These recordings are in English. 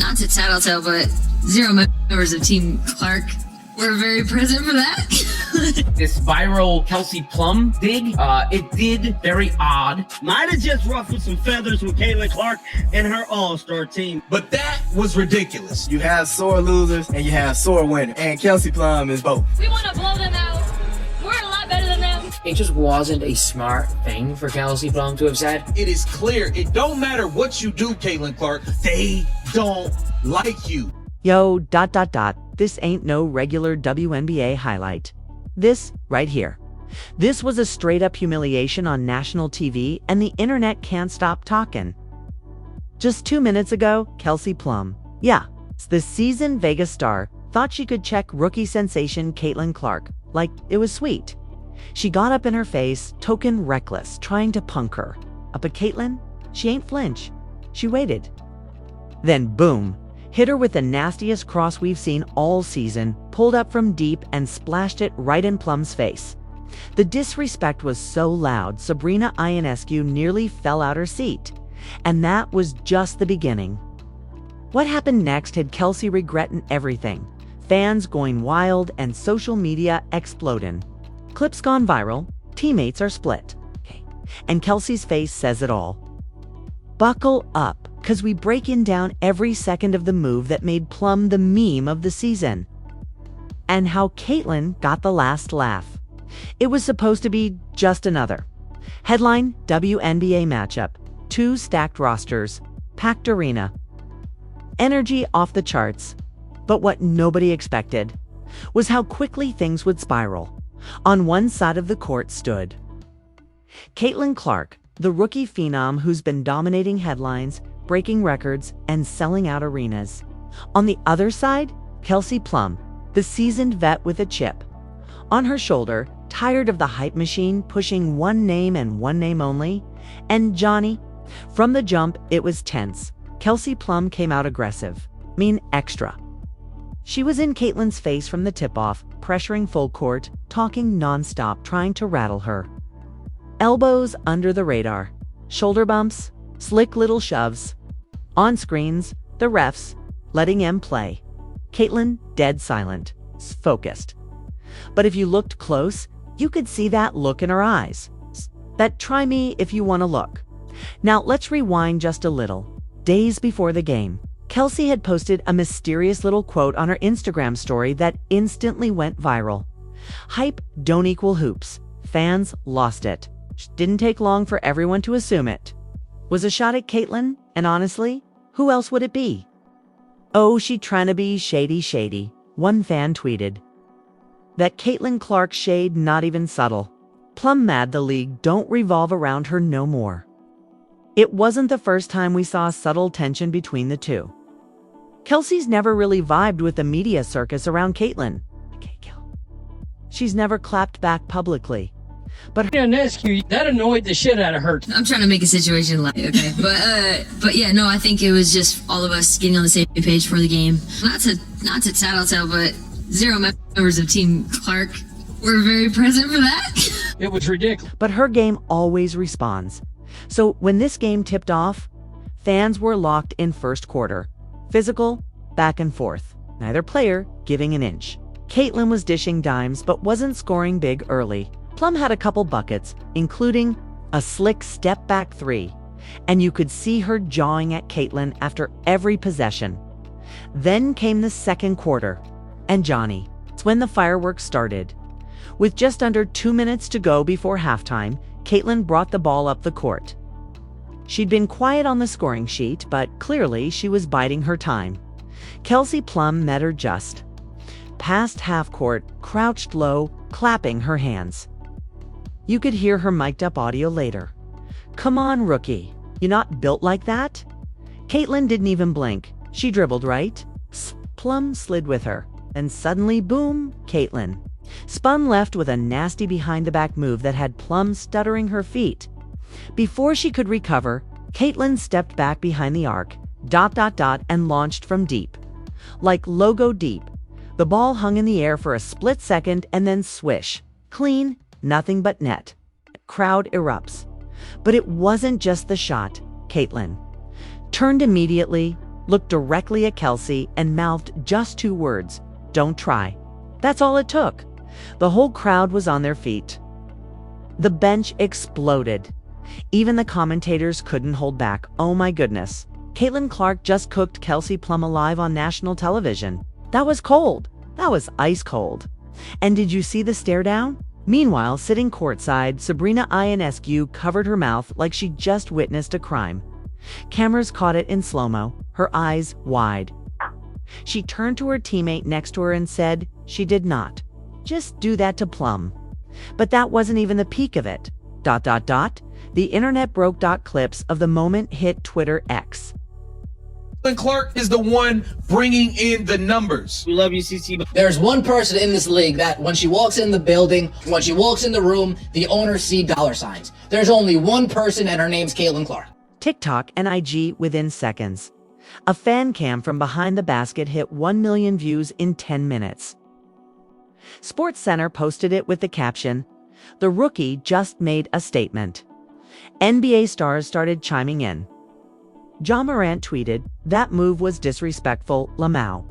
not to tattletale, but 0 members of Team Clark were very present for that. This viral Kelsey Plum dig, it did very odd. Might have just ruffled some feathers with Caitlin Clark and her all-star team. But that was ridiculous. You have sore losers and you have sore winners. And Kelsey Plum is both. We want to blow them out. We're a lot better than them. It just wasn't a smart thing for Kelsey Plum to have said. It is clear. It don't matter what you do, Caitlin Clark. They don't like you. Yo, ... This ain't no regular WNBA highlight. This right here. This was a straight-up humiliation on national TV, and the internet can't stop talking. Just 2 minutes ago, Kelsey Plum, the seasoned Vegas star, thought she could check rookie sensation Caitlin Clark like it was sweet. She got up in her face, token reckless, trying to punk her. But Caitlin, she ain't flinch. She waited. Then boom, hit her with the nastiest cross we've seen all season, pulled up from deep and splashed it right in Plum's face. The disrespect was so loud, Sabrina Ionescu nearly fell out her seat. And that was just the beginning. What happened next had Kelsey regretting everything. Fans going wild and social media exploding. Clips gone viral, teammates are split. And Kelsey's face says it all. Buckle up, because we breaking down every second of the move that made Plum the meme of the season. And how Caitlin got the last laugh. It was supposed to be just another. Headline, WNBA matchup. 2 stacked rosters. Packed arena. Energy off the charts. But what nobody expected was how quickly things would spiral. On one side of the court stood Caitlin Clark, the rookie phenom who's been dominating headlines, breaking records, and selling out arenas. On the other side, Kelsey Plum, the seasoned vet with a chip. On her shoulder, tired of the hype machine pushing one name and one name only, and Johnny. From the jump, it was tense. Kelsey Plum came out aggressive. Extra. She was in Caitlin's face from the tip-off, pressuring full court, talking nonstop, trying to rattle her. Elbows under the radar. Shoulder bumps, slick little shoves. On screens, the refs, letting M play. Caitlin, dead silent, focused. But if you looked close, you could see that look in her eyes. That try me if you want to look. Now let's rewind just a little. Days before the game, Kelsey had posted a mysterious little quote on her Instagram story that instantly went viral. Hype don't equal hoops. Fans lost it. Didn't take long for everyone to assume it was a shot at Caitlin, and honestly, who else would it be? Oh, she trying to be shady. One fan tweeted. That Caitlin Clark shade not even subtle. Plum mad the league don't revolve around her no more. It wasn't the first time we saw subtle tension between the two. Kelsey's never really vibed with the media circus around Caitlin. She's never clapped back publicly. But Ionescu, that annoyed the shit out of her. I'm trying to make a situation light, okay? But yeah, no, I think it was just all of us getting on the same page for the game. Not to tattletale, but 0 members of Team Clark were very present for that. It was ridiculous. But her game always responds. So when this game tipped off, fans were locked in first quarter. Physical, back and forth. Neither player giving an inch. Caitlin was dishing dimes but wasn't scoring big early. Plum had a couple buckets, including a slick step-back 3, and you could see her jawing at Caitlin after every possession. Then came the second quarter, and Johnny. It's when the fireworks started. With just under 2 minutes to go before halftime, Caitlin brought the ball up the court. She'd been quiet on the scoring sheet, but clearly she was biding her time. Kelsey Plum met her just past half court, crouched low, clapping her hands. You could hear her mic'd up audio later. Come on, rookie. You not built like that? Caitlin didn't even blink. She dribbled right. Plum slid with her. And suddenly, boom, Caitlin spun left with a nasty behind-the-back move that had Plum stuttering her feet. Before she could recover, Caitlin stepped back behind the arc, ... and launched from deep. Like logo deep. The ball hung in the air for a split second and then swish. Clean. Nothing but net. Crowd erupts. But it wasn't just the shot. Caitlin turned immediately, looked directly at Kelsey and mouthed just 2 words, "Don't try." That's all it took. The whole crowd was on their feet. The bench exploded. Even the commentators couldn't hold back. Oh my goodness. Caitlin Clark just cooked Kelsey Plum alive on national television. That was cold. That was ice cold. And did you see the stare down? Meanwhile, sitting courtside, Sabrina Ionescu covered her mouth like she just witnessed a crime. Cameras caught it in slow-mo, her eyes wide. She turned to her teammate next to her and said she did not just do that to Plum. But that wasn't even the peak of it. ... The internet broke. Clips of the moment hit Twitter X. Caitlin Clark is the one bringing in the numbers. We love you, CC. There's one person in this league that when she walks in the building, when she walks in the room, the owners see dollar signs. There's only one person and her name's Caitlin Clark. TikTok and IG within seconds. A fan cam from behind the basket hit 1 million views in 10 minutes. SportsCenter posted it with the caption, "The rookie just made a statement." NBA stars started chiming in. Ja Morant tweeted, "That move was disrespectful, Lamau."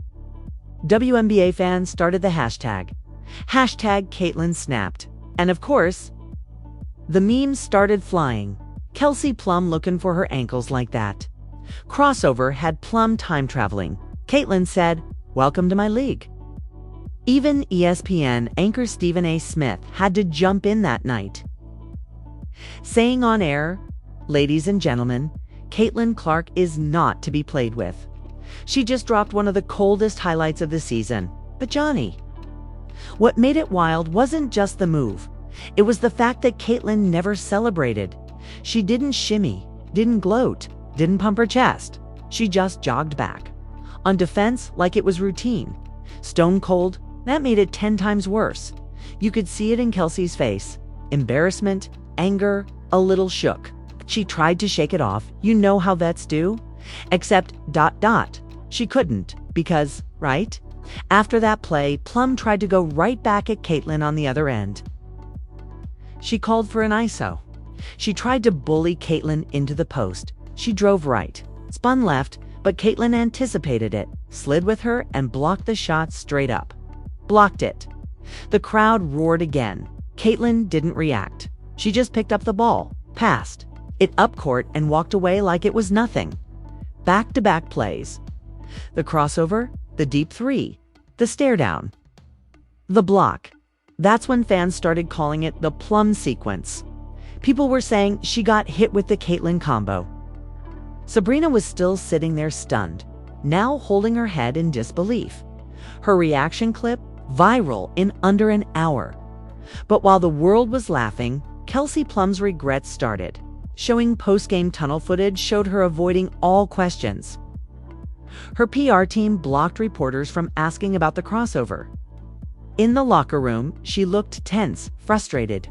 WNBA fans started the hashtag Caitlin snapped. And of course, the memes started flying. Kelsey Plum looking for her ankles like that. Crossover had Plum time traveling. Caitlin said, "Welcome to my league." Even ESPN anchor Stephen A. Smith had to jump in that night, saying on air, "Ladies and gentlemen, Caitlin Clark is not to be played with. She just dropped one of the coldest highlights of the season." But Johnny, what made it wild wasn't just the move. It was the fact that Caitlin never celebrated. She didn't shimmy, didn't gloat, didn't pump her chest. She just jogged back. On defense, like it was routine. Stone cold, that made it 10 times worse. You could see it in Kelsey's face. Embarrassment, anger, a little shook. She tried to shake it off. You know how vets do? Except ... She couldn't because, right? After that play, Plum tried to go right back at Caitlin on the other end. She called for an ISO. She tried to bully Caitlin into the post. She drove right, spun left, but Caitlin anticipated it, slid with her, and blocked the shot straight up. Blocked it. The crowd roared again. Caitlin didn't react. She just picked up the ball, passed it up court, and walked away like it was nothing. Back-to-back plays. The crossover, the deep three, the stare down, the block. That's when fans started calling it the Plum sequence. People were saying she got hit with the Caitlin combo. Sabrina was still sitting there stunned, now holding her head in disbelief. Her reaction clip, viral in under an hour. But while the world was laughing, Kelsey Plum's regrets started. Showing post-game tunnel footage showed her avoiding all questions. Her PR team blocked reporters from asking about the crossover. In the locker room, she looked tense, frustrated.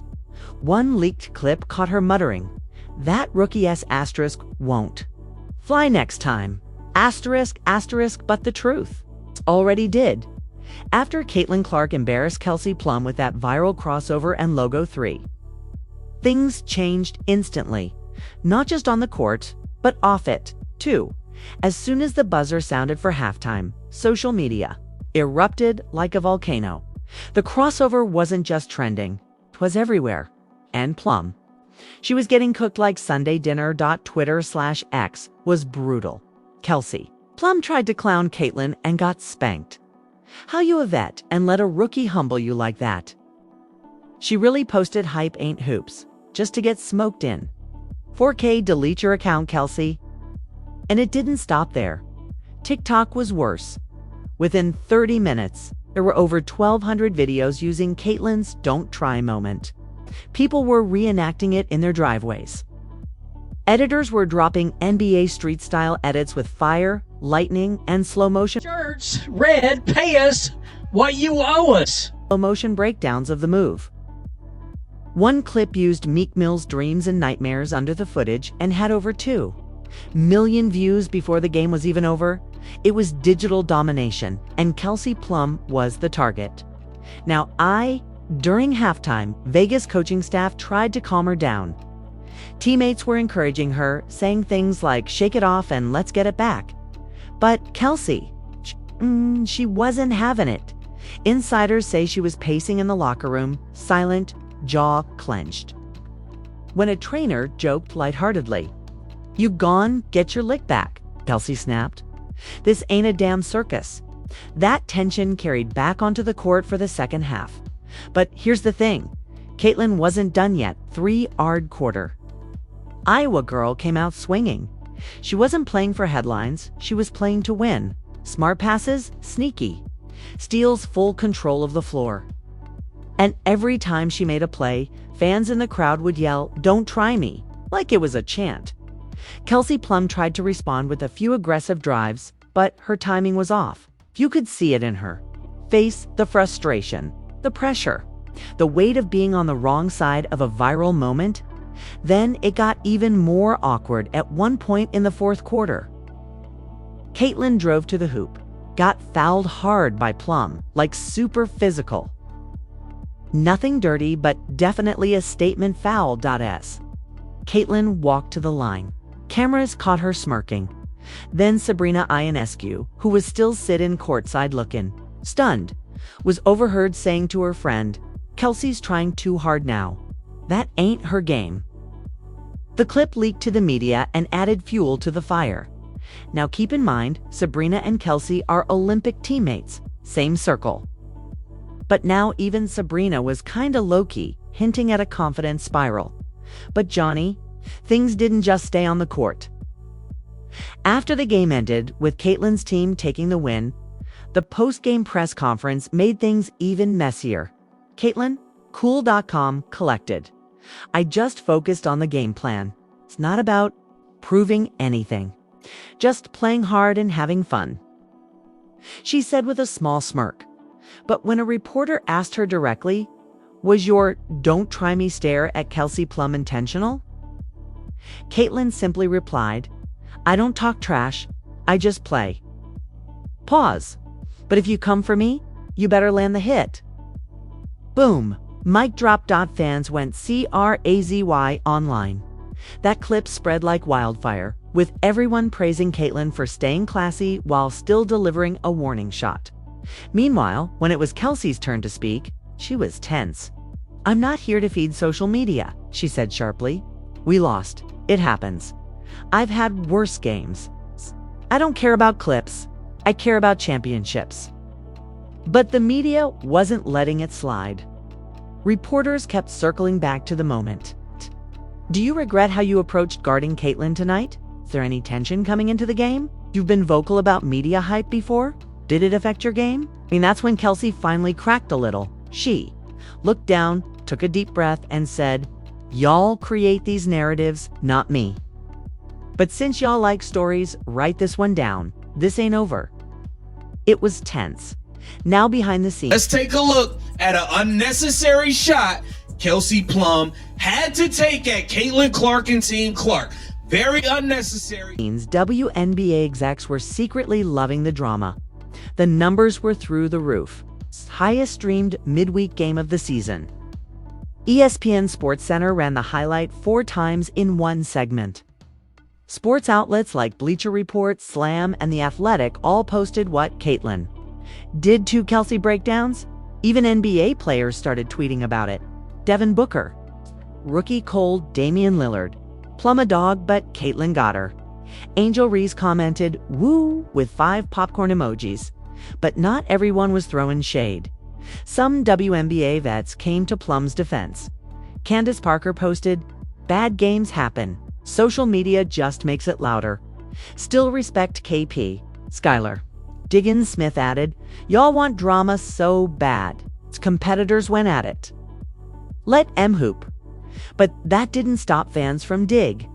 One leaked clip caught her muttering, "That rookie asterisk won't fly next time. Asterisk, but the truth already did." After Caitlin Clark embarrassed Kelsey Plum with that viral crossover and logo 3, things changed instantly, not just on the court, but off it, too. As soon as the buzzer sounded for halftime, social media erupted like a volcano. The crossover wasn't just trending, 'twas everywhere. And Plum, she was getting cooked like Sunday dinner. Twitter/X was brutal. Kelsey Plum tried to clown Caitlin and got spanked. How you a vet and let a rookie humble you like that? She really posted hype ain't hoops, just to get smoked in. 4K delete your account, Kelsey. And it didn't stop there. TikTok was worse. Within 30 minutes, there were over 1,200 videos using Caitlin's "don't try" moment. People were reenacting it in their driveways. Editors were dropping NBA street-style edits with fire, lightning, and slow motion Pay us what you owe us. breakdowns of the move. One clip used Meek Mill's "Dreams and Nightmares" under the footage and had over 2 million views before the game was even over. It was digital domination, and Kelsey Plum was the target. Now, during halftime, Vegas coaching staff tried to calm her down. Teammates were encouraging her, saying things like "shake it off and let's get it back." But Kelsey, she wasn't having it. Insiders say she was pacing in the locker room, silent, jaw clenched. When a trainer joked lightheartedly, "You gone, get your lick back," Kelsey snapped. "This ain't a damn circus." That tension carried back onto the court for the second half. But here's the thing. Caitlin wasn't done yet. 3-ard quarter. Iowa girl came out swinging. She wasn't playing for headlines. She was playing to win. Smart passes, sneaky. Steals, full control of the floor. And every time she made a play, fans in the crowd would yell, "Don't try me," like it was a chant. Kelsey Plum tried to respond with a few aggressive drives, but her timing was off. You could see it in her face, the frustration, the pressure, the weight of being on the wrong side of a viral moment. Then it got even more awkward at one point in the fourth quarter. Caitlin drove to the hoop, got fouled hard by Plum, like super physical. Nothing dirty, but definitely a statement foul. Caitlin walked to the line. Cameras caught her smirking. Then Sabrina Ionescu, who was still sitting courtside looking stunned, was overheard saying to her friend, "Kelsey's trying too hard now. That ain't her game." The clip leaked to the media and added fuel to the fire. Now keep in mind, Sabrina and Kelsey are Olympic teammates, same circle. But now even Sabrina was kinda low-key, hinting at a confidence spiral. But Johnny, things didn't just stay on the court. After the game ended, with Caitlin's team taking the win, the post-game press conference made things even messier. Caitlin, cool.com, collected. "I just focused on the game plan. It's not about proving anything. Just playing hard and having fun," she said with a small smirk. But when a reporter asked her directly, "Was your 'don't try me' stare at Kelsey Plum intentional?" Caitlin simply replied, "I don't talk trash, I just play. Pause. But if you come for me, you better land the hit." Boom. Mic drop. Fans went crazy online. That clip spread like wildfire, with everyone praising Caitlin for staying classy while still delivering a warning shot. Meanwhile, when it was Kelsey's turn to speak, she was tense. "I'm not here to feed social media," she said sharply. "We lost. It happens. I've had worse games. I don't care about clips. I care about championships." But the media wasn't letting it slide. Reporters kept circling back to the moment. "Do you regret how you approached guarding Caitlin tonight? Is there any tension coming into the game? You've been vocal about media hype before. Did it affect your game?" That's when Kelsey finally cracked a little. She looked down, took a deep breath, and said, "Y'all create these narratives, not me. But since y'all like stories, write this one down. This ain't over." It was tense. Now behind the scenes. Let's take a look at an unnecessary shot Kelsey Plum had to take at Caitlin Clark and Team Clark. Very unnecessary. WNBA execs were secretly loving the drama. The numbers were through the roof. Highest streamed midweek game of the season. ESPN SportsCenter ran the highlight 4 times in one segment. Sports outlets like Bleacher Report, Slam, and The Athletic all posted what Caitlin did to Kelsey breakdowns. Even NBA players started tweeting about it. Devin Booker, rookie cold Damian Lillard, Plum a dog, but Caitlin got her. Angel Reese commented, "Woo," with 5 popcorn emojis. But not everyone was throwing shade. Some WNBA vets came to Plum's defense. Candace Parker posted, "Bad games happen. Social media just makes it louder. Still respect KP." Skylar Diggins Smith added, "Y'all want drama so bad. Competitors went at it. Let M hoop." But that didn't stop fans from dig.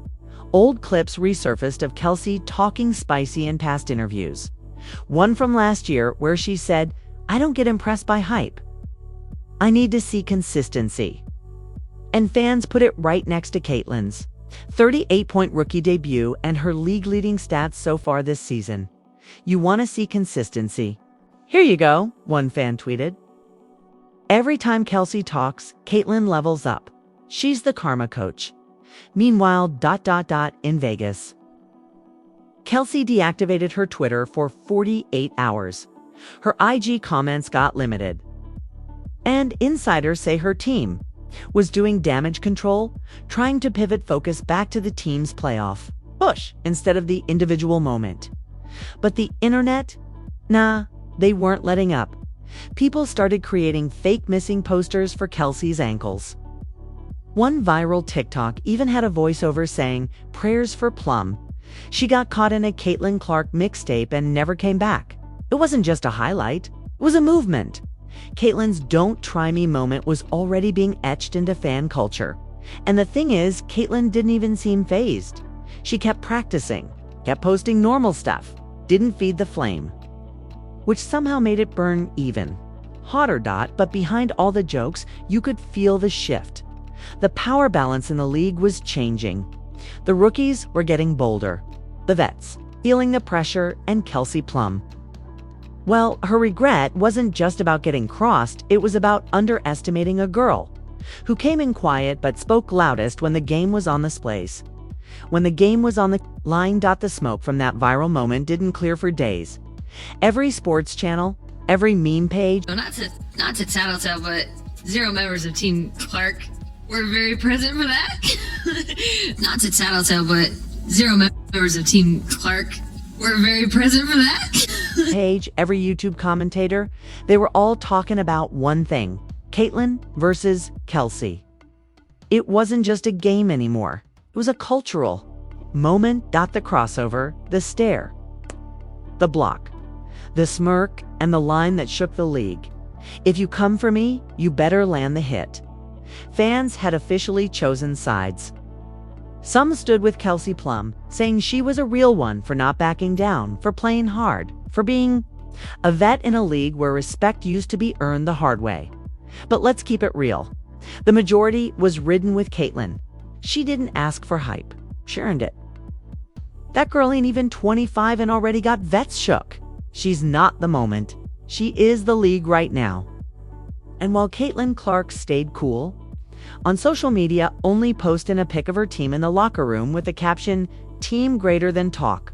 Old clips resurfaced of Kelsey talking spicy in past interviews. One from last year where she said, "I don't get impressed by hype. I need to see consistency." And fans put it right next to Caitlin's 38-point rookie debut and her league-leading stats so far this season. "You want to see consistency? Here you go," one fan tweeted. Every time Kelsey talks, Caitlin levels up. She's the karma coach. Meanwhile, in Vegas. Kelsey deactivated her Twitter for 48 hours. Her IG comments got limited. And insiders say her team was doing damage control, trying to pivot focus back to the team's playoff push instead of the individual moment. But the internet? Nah, they weren't letting up. People started creating fake missing posters for Kelsey's ankles. One viral TikTok even had a voiceover saying, "Prayers for Plum." She got caught in a Caitlin Clark mixtape and never came back. It wasn't just a highlight, it was a movement. Caitlin's "Don't Try Me" moment was already being etched into fan culture. And the thing is, Caitlin didn't even seem fazed. She kept practicing, kept posting normal stuff, didn't feed the flame, which somehow made it burn even hotter. But behind all the jokes, you could feel the shift. The power balance in the league was changing. The rookies were getting bolder, the vets feeling the pressure, and Kelsey Plum, well, her regret wasn't just about getting crossed, it was about underestimating a girl who came in quiet but spoke loudest when the game was on the splays. When the game was on the line. The smoke from that viral moment didn't clear for days. Every sports channel, every meme page, Not to tattletale, but 0 members of Team Clark were very present for that. Not to tattletale, but 0 members of Team Clark were very present for that. page, every YouTube commentator, they were all talking about one thing: Caitlin versus Kelsey. It wasn't just a game anymore. It was a cultural moment. The crossover, the stare, the block, the smirk, and the line that shook the league. If you come for me, you better land the hit. Fans had officially chosen sides. Some stood with Kelsey Plum, saying she was a real one for not backing down, for playing hard, for being a vet in a league where respect used to be earned the hard way. But let's keep it real. The majority was ridden with Caitlin. She didn't ask for hype. She earned it. That girl ain't even 25 and already got vets shook. She's not the moment. She is the league right now. And while Caitlin Clark stayed cool, on social media only posting a pic of her team in the locker room with the caption, "Team greater than talk,"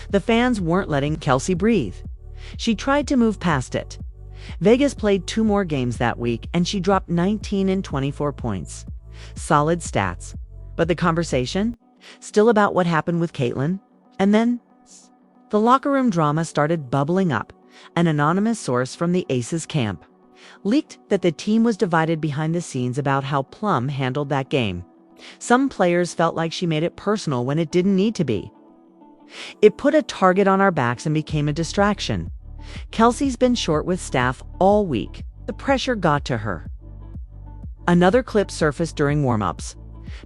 the fans weren't letting Kelsey breathe. She tried to move past it. Vegas played 2 more games that week and she dropped 19 and 24 points. Solid stats. But the conversation? Still about what happened with Caitlin? And then the locker room drama started bubbling up. An anonymous source from the Aces camp leaked that the team was divided behind the scenes about how Plum handled that game. Some players felt like she made it personal when it didn't need to be. It put a target on our backs and became a distraction. Kelsey's been short with staff all week. The pressure got to her. Another clip surfaced during warm-ups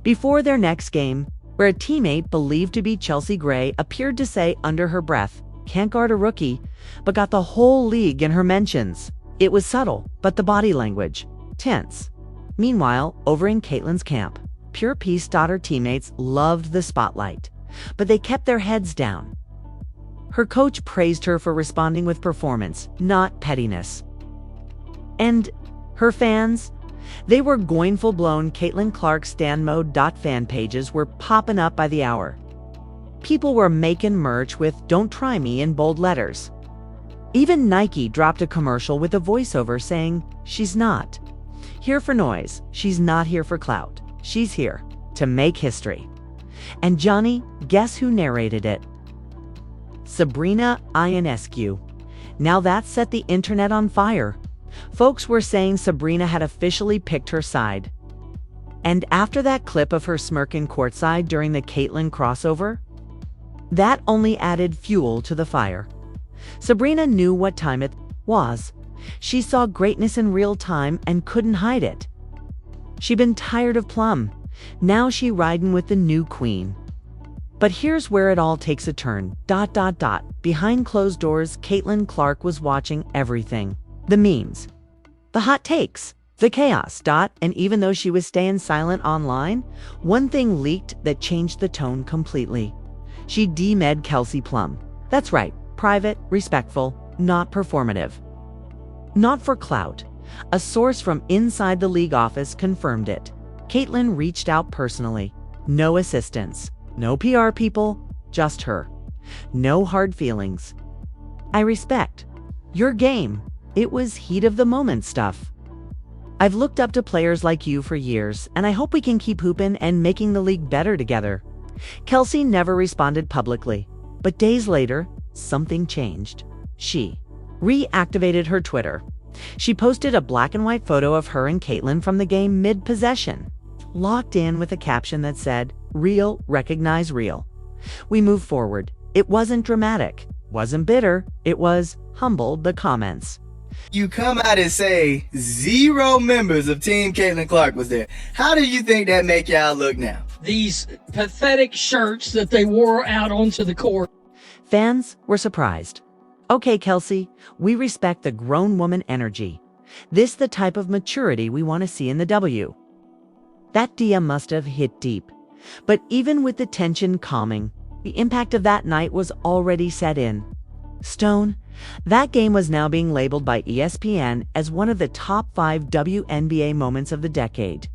before their next game, where a teammate believed to be Chelsea Gray appeared to say under her breath, "Can't guard a rookie," but got the whole league in her mentions. It was subtle, but the body language, tense. Meanwhile, over in Caitlin's camp, Pure Peace daughter teammates loved the spotlight, but they kept their heads down. Her coach praised her for responding with performance, not pettiness. And her fans? They were going full-blown. Caitlin Clark stan mode. Fan pages were popping up by the hour. People were making merch with "Don't Try Me" in bold letters. Even Nike dropped a commercial with a voiceover saying, "She's not here for noise. She's not here for clout. She's here to make history." And Johnny, guess who narrated it? Sabrina Ionescu. Now that set the internet on fire. Folks were saying Sabrina had officially picked her side. And after that clip of her smirking courtside during the Caitlin crossover, that only added fuel to the fire. Sabrina knew what time it was. She saw greatness in real time and couldn't hide it. She'd been tired of Plum. Now she riding with the new queen. But here's where it all takes a turn. Behind closed doors, Caitlin Clark was watching everything. The memes, the hot takes, the chaos. And even though she was staying silent online, one thing leaked that changed the tone completely. She DM'd Kelsey Plum. That's right, private, respectful, not performative. Not for clout. A source from inside the league office confirmed it. Caitlin reached out personally. No assistants, no PR people, just her. No hard feelings. I respect. Your game. It was heat of the moment stuff. I've looked up to players like you for years, and I hope we can keep hooping and making the league better together. Kelsey never responded publicly, but days later, something changed. She reactivated her Twitter. She posted a black and white photo of her and Caitlin from the game mid-possession, locked in with a caption that said, "Real, recognize real." We moved forward. It wasn't dramatic, wasn't bitter, it was humble. The comments. You come out and say 0 members of Team Caitlin Clark was there. How do you think that make y'all look now? These pathetic shirts that they wore out onto the court. Fans were surprised. Okay, Kelsey, we respect the grown woman energy. This the type of maturity we want to see in the W. That DM must have hit deep. But even with the tension calming, the impact of that night was already set in. Stone, that game was now being labeled by ESPN as one of the top 5 WNBA moments of the decade.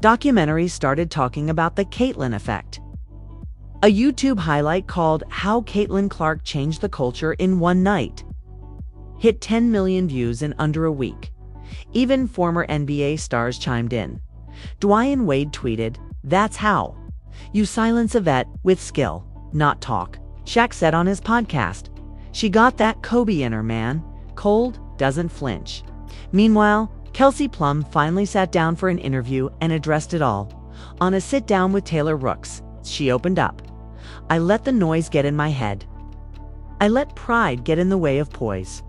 Documentaries started talking about the Caitlin effect. A YouTube highlight called How Caitlin Clark Changed the Culture in One Night hit 10 million views in under a week. Even former NBA stars chimed in. Dwayne Wade tweeted, "That's how. You silence a vet with skill, not talk." Shaq said on his podcast, "She got that Kobe in her, man. Cold, doesn't flinch." Meanwhile, Kelsey Plum finally sat down for an interview and addressed it all. On a sit-down with Taylor Rooks, she opened up. "I let the noise get in my head. I let pride get in the way of poise.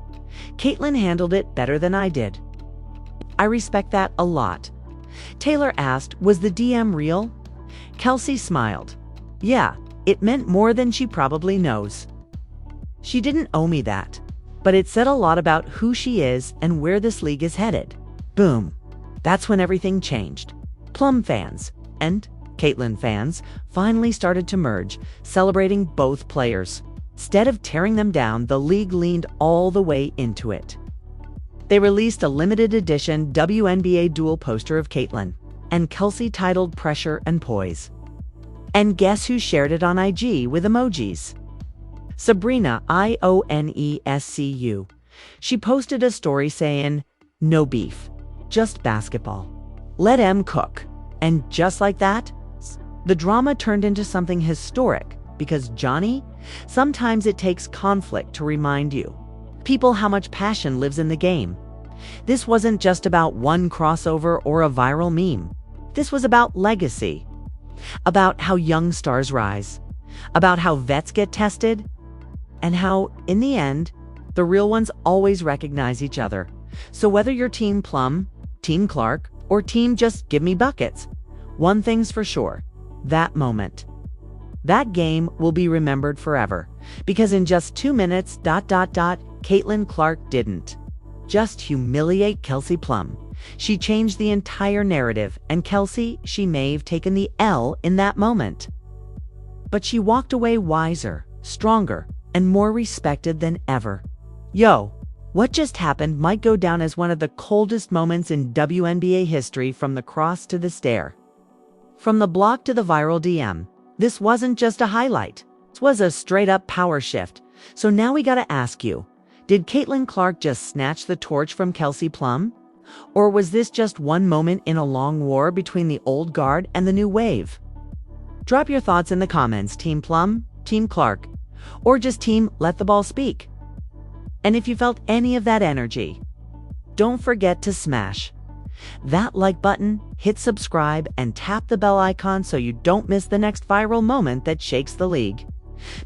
Caitlin handled it better than I did. I respect that a lot." Taylor asked, "Was the DM real?" Kelsey smiled. "Yeah, it meant more than she probably knows. She didn't owe me that, but it said a lot about who she is and where this league is headed." Boom. That's when everything changed. Plum fans and Caitlin fans finally started to merge, celebrating both players. Instead of tearing them down, the league leaned all the way into it. They released a limited edition WNBA dual poster of Caitlin and Kelsey titled Pressure and Poise. And guess who shared it on IG with emojis? Sabrina Ionescu. She posted a story saying, "No beef, just basketball. Let em cook." And just like that, the drama turned into something historic because, Johnny, sometimes it takes conflict to remind you, people, how much passion lives in the game. This wasn't just about one crossover or a viral meme. This was about legacy, about how young stars rise, about how vets get tested, and how, in the end, the real ones always recognize each other. So whether you're Team Plum, Team Clark, or Team Just Give Me Buckets, one thing's for sure, that moment, that game will be remembered forever. Because in just 2 minutes, Caitlin Clark didn't just humiliate Kelsey Plum. She changed the entire narrative, and Kelsey, she may have taken the L in that moment. But she walked away wiser, stronger, and more respected than ever. Yo, what just happened might go down as one of the coldest moments in WNBA history, from the cross to the stare. From the block to the viral DM, this wasn't just a highlight. This was a straight-up power shift. So now we gotta ask you, did Caitlin Clark just snatch the torch from Kelsey Plum? Or was this just one moment in a long war between the old guard and the new wave? Drop your thoughts in the comments, Team Plum, Team Clark, or just Team Let the Ball Speak. And if you felt any of that energy, don't forget to smash that like button, hit subscribe, and tap the bell icon so you don't miss the next viral moment that shakes the league.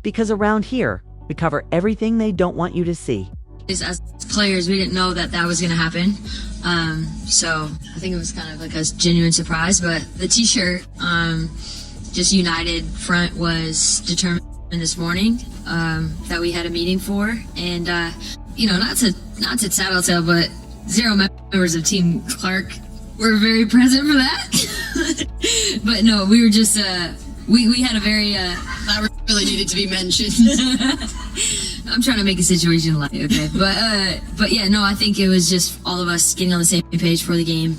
Because around here, we cover everything they don't want you to see. As players, we didn't know that was going to happen. So I think it was kind of like a genuine surprise. But the t-shirt, just United Front, was determined this morning that we had a meeting for. And, not to tattletale, but 0 members of Team Clark were very present for that. But no, we were just, we had a very, that really needed to be mentioned. I'm trying to make a situation light, okay? But yeah, no, I think it was just all of us getting on the same page for the game.